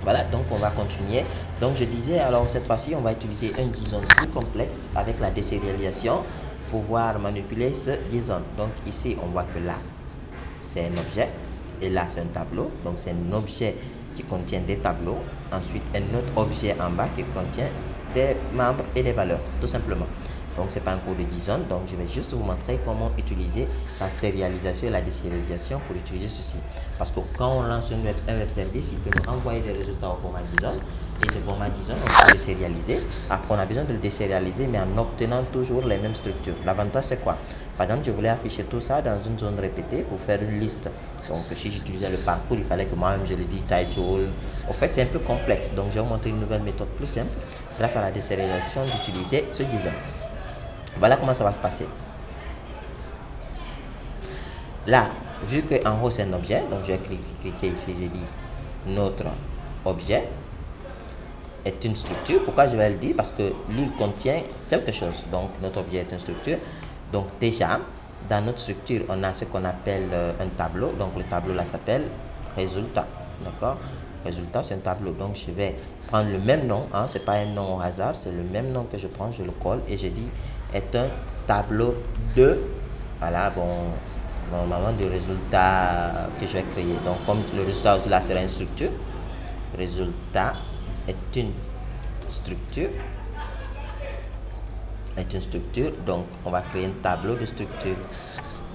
Voilà, donc on va continuer. Donc je disais, alors cette fois-ci, on va utiliser un JSON plus complexe avec la désérialisation pour pouvoir manipuler ce JSON. Donc ici, on voit que là, c'est un objet et là, c'est un tableau. Donc c'est un objet qui contient des tableaux. Ensuite, un autre objet en bas qui contient des membres et des valeurs, tout simplement. Donc c'est pas un cours de JSON, donc je vais juste vous montrer comment utiliser la sérialisation et la désérialisation pour utiliser ceci. Parce que quand on lance un web service, il peut nous envoyer des résultats au format JSON, et ce format JSON, on peut le sérialiser. Après, on a besoin de le désérialiser, mais en obtenant toujours les mêmes structures. L'avantage, c'est quoi? Par exemple, je voulais afficher tout ça dans une zone répétée pour faire une liste. Donc si j'utilisais le parcours, il fallait que moi-même je le dise title. En fait, c'est un peu complexe, donc je vais vous montrer une nouvelle méthode plus simple grâce à la désérialisation d'utiliser ce JSON. Voilà comment ça va se passer. Là, vu qu'en haut c'est un objet, donc je vais cliquer ici, j'ai dit notre objet est une structure. Pourquoi je vais le dire? Parce que lui contient quelque chose. Donc notre objet est une structure. Donc déjà, dans notre structure, on a ce qu'on appelle un tableau. Donc le tableau là s'appelle résultat. D'accord? Résultat, c'est un tableau. Donc je vais prendre le même nom, hein, c'est pas un nom au hasard, c'est le même nom que je prends, je le colle et je dis est un tableau de, voilà, bon, normalement de résultats que je vais créer. Donc comme le résultat aussi là sera une structure, résultat est une structure, donc on va créer un tableau de structure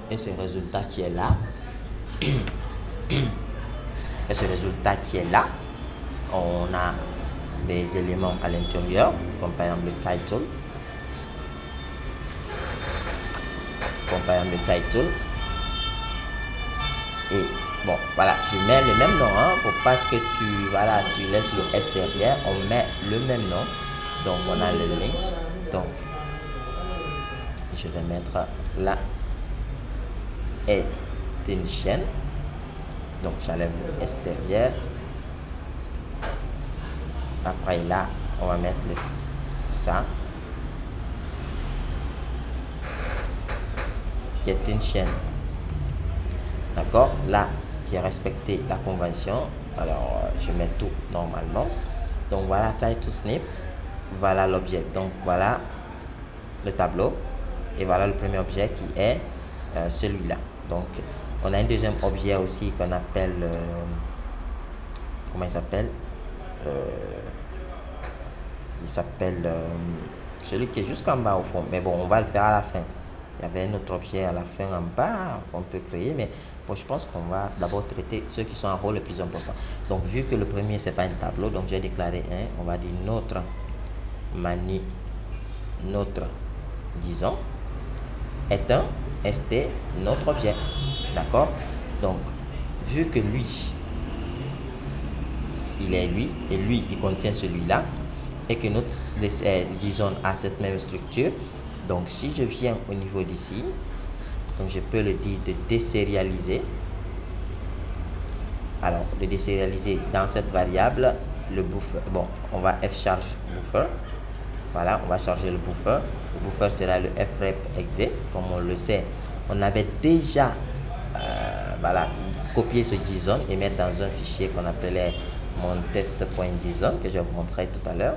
et ce résultat qui est là et ce résultat qui est là, on a des éléments à l'intérieur comme par exemple le title, et bon voilà, je mets le même nom, hein, pour pas que tu laisses le S derrière, on met le même nom. Donc on a le link, donc je vais mettre là est une chaîne, donc j'enlève le S derrière. Après là on va mettre ça qui est une chaîne. D'accord, là j'ai respecté la convention, alors je mets tout normalement. Donc voilà title snip, voilà l'objet, donc voilà le tableau et voilà le premier objet qui est celui-là. Donc on a un deuxième objet aussi qu'on appelle comment il s'appelle, celui qui est jusqu'en bas au fond, mais bon on va le faire à la fin. Il y avait un autre objet à la fin en bas qu'on peut créer, mais bon, je pense qu'on va d'abord traiter ceux qui sont en haut le plus important. Donc vu que le premier c'est pas un tableau, donc j'ai déclaré un, on va dire notre disons est un st notre objet. D'accord, donc vu que lui il est lui et lui il contient celui-là et que notre disons a cette même structure, donc si je viens au niveau d'ici, donc je peux le dire de désérialiser. Alors de désérialiser dans cette variable le buffer. Bon, on va f-charge buffer. Voilà, on va charger le buffer. Le buffer sera le frep exe. Comme on le sait, on avait déjà voilà, copié ce JSON et mettre dans un fichier qu'on appelait mon test.json que je vais vous montrer tout à l'heure.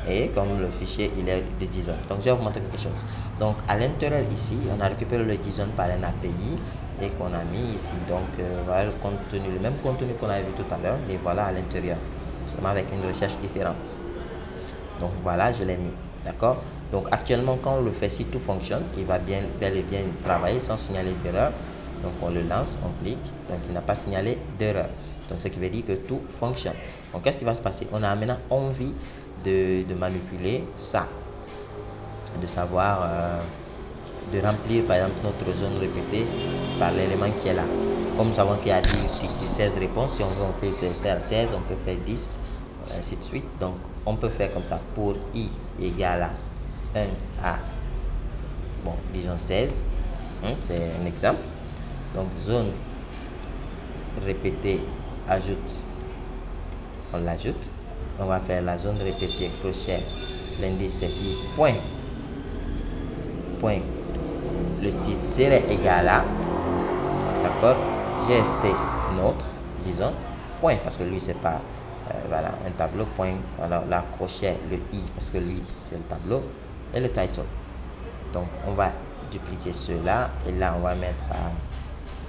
Et comme le fichier il est de JSON, donc je vais vous montrer quelque chose. Donc à l'intérieur ici, on a récupéré le JSON par un API et qu'on a mis ici. Donc voilà le contenu, le même contenu qu'on avait vu tout à l'heure, et voilà à l'intérieur, seulement avec une recherche différente. Donc voilà, je l'ai mis. D'accord. Donc actuellement quand on le fait, si tout fonctionne, il va bel et bien travailler sans signaler d'erreur. Donc on le lance, on clique, donc il n'a pas signalé d'erreur. Donc ce qui veut dire que tout fonctionne. Donc qu'est-ce qui va se passer? On a maintenant envie de manipuler ça, de savoir de remplir par exemple notre zone répétée par l'élément qui est là. Comme nous savons qu'il y a 16 réponses, si on veut on peut faire 16, on peut faire 10, ainsi de suite. Donc on peut faire comme ça pour i égale à 1 à, bon disons 16, c'est un exemple. Donc zone répétée ajoute, on l'ajoute. On va faire la zone répétée crochet, l'indice c'est i point, le titre serait égal à, d'accord, gst notre, disons, point, parce que lui, c'est pas voilà, un tableau, point. Alors, la crochet, le i, parce que lui, c'est le tableau, et le title. Donc, on va dupliquer cela, et là, on va mettre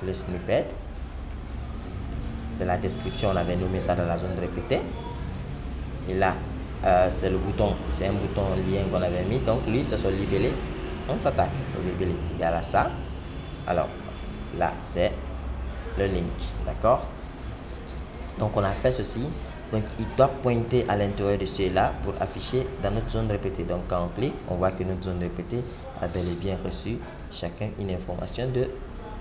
le snippet. C'est la description, on avait nommé ça dans la zone de répéter. Et là, c'est le bouton, c'est un bouton lien qu'on avait mis. Donc, lui, c'est son libellé. On s'attaque, son libellé égal à ça. Alors, là, c'est le link, d'accord? Donc, on a fait ceci. Donc, il doit pointer à l'intérieur de celui-là pour afficher dans notre zone répétée. Donc, quand on clique, on voit que notre zone répétée a bel et bien reçu chacun une information de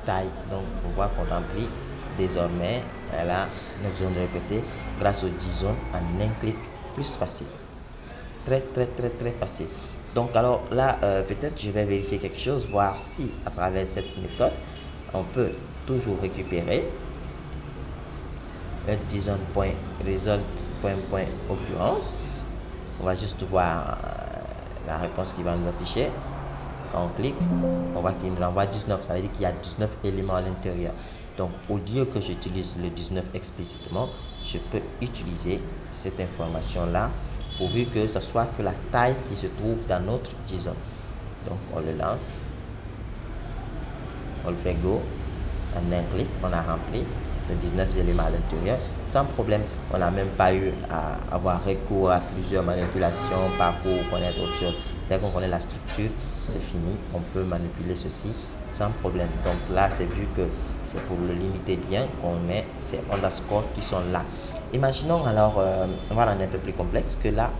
taille. Donc, on voit qu'on remplit désormais voilà, notre zone répétée grâce aux 10 zones en un clic plus facile. Très facile. Donc, alors là, peut-être je vais vérifier quelque chose, voir si à travers cette méthode, on peut toujours récupérer un disons point result point occurrence. On va juste voir la réponse qui va nous afficher. Quand on clique, on voit qu'il nous renvoie 19. Ça veut dire qu'il y a 19 éléments à l'intérieur. Donc, au lieu que j'utilise le 19 explicitement, je peux utiliser cette information-là pourvu que ce soit que la taille qui se trouve dans notre JSON. Donc, on le lance. On le fait go. En un clic, on a rempli les 19 éléments à l'intérieur sans problème. On n'a même pas eu à avoir recours à plusieurs manipulations, parcours, connaître autre chose. Dès qu'on connaît la structure, c'est fini. On peut manipuler ceci sans problème. Donc là, c'est vu que c'est pour le limiter bien qu'on met ces underscores qui sont là. Imaginons alors, on va rendre un peu plus complexe que là,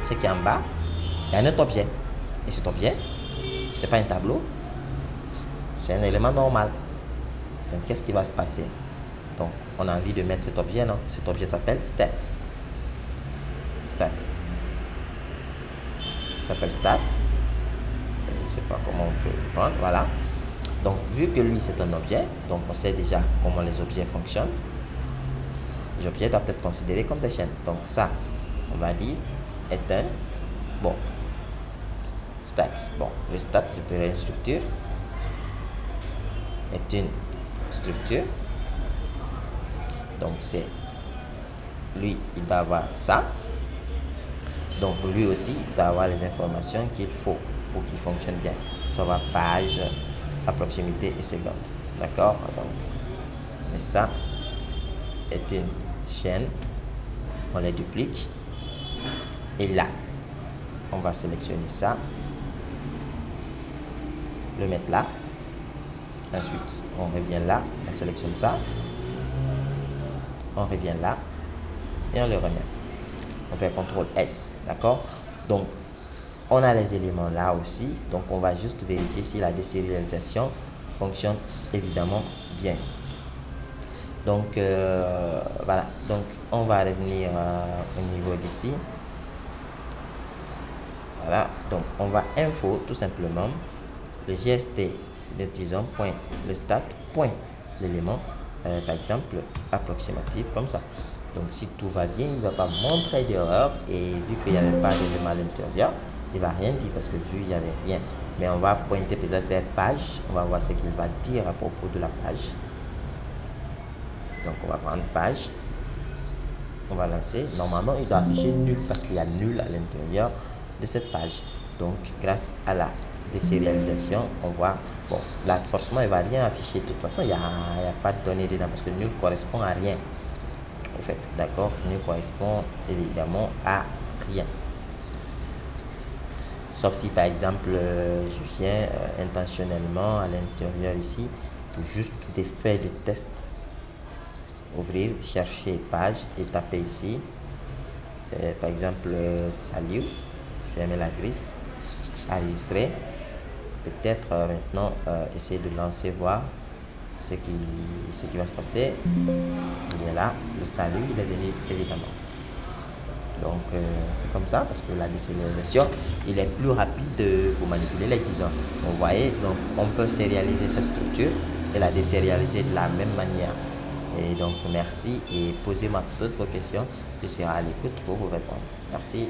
ce qui est en bas, il y a un autre objet. Et cet objet, c'est pas un tableau, c'est un élément normal. Donc, qu'est-ce qui va se passer? Donc, on a envie de mettre cet objet, non? Cet objet s'appelle stat. Stat. Ça s'appelle stat. Je ne sais pas comment on peut le prendre. Voilà. Donc, vu que lui, c'est un objet, donc on sait déjà comment les objets fonctionnent. Les objets doivent être considérés comme des chaînes. Donc, ça, on va dire, est un, bon, stat. Bon, le stat, c'est une structure. Est une structure. Donc c'est lui, il doit avoir ça. Donc lui aussi, il doit avoir les informations qu'il faut pour qu'il fonctionne bien. Ça va page, à proximité et seconde. D'accord? Donc, et ça est une chaîne. On les duplique. Et là, on va sélectionner ça. Le mettre là. Ensuite, on revient là, on sélectionne ça. On revient là et on le remet. On fait CTRL S, d'accord? Donc, on a les éléments là aussi. Donc, on va juste vérifier si la désérialisation fonctionne évidemment bien. Donc, voilà. Donc, on va revenir au niveau d'ici. Voilà. Donc, on va info tout simplement le GST de disons point le stat point l'élément par exemple approximatif comme ça. Donc si tout va bien, il ne va pas montrer d'erreur, et vu qu'il n'y avait pas d'élément à l'intérieur, il ne va rien dire parce que vu il n'y avait rien. Mais on va pointer peut-être vers page, on va voir ce qu'il va dire à propos de la page. Donc on va prendre page, on va lancer. Normalement il doit afficher nul parce qu'il y a nul à l'intérieur de cette page. Donc grâce à la désérialisation, on voit, bon, là forcément il va rien afficher de toute façon, il n'y a pas de données dedans parce que nul correspond à rien au fait, d'accord? Nul correspond évidemment à rien, sauf si par exemple je viens intentionnellement à l'intérieur ici pour juste des faits de test, ouvrir, chercher page et taper ici par exemple salut, fermer la griffe, enregistrer. Peut-être maintenant essayer de lancer, voir ce qui va se passer. Il est là, le salut, il est venu évidemment. Donc c'est comme ça parce que la désérialisation, il est plus rapide pour manipuler les disons. Vous voyez, donc on peut sérialiser cette structure et la désérialiser de la même manière. Et donc merci, et posez-moi d'autres questions, je serai à l'écoute pour vous répondre. Merci.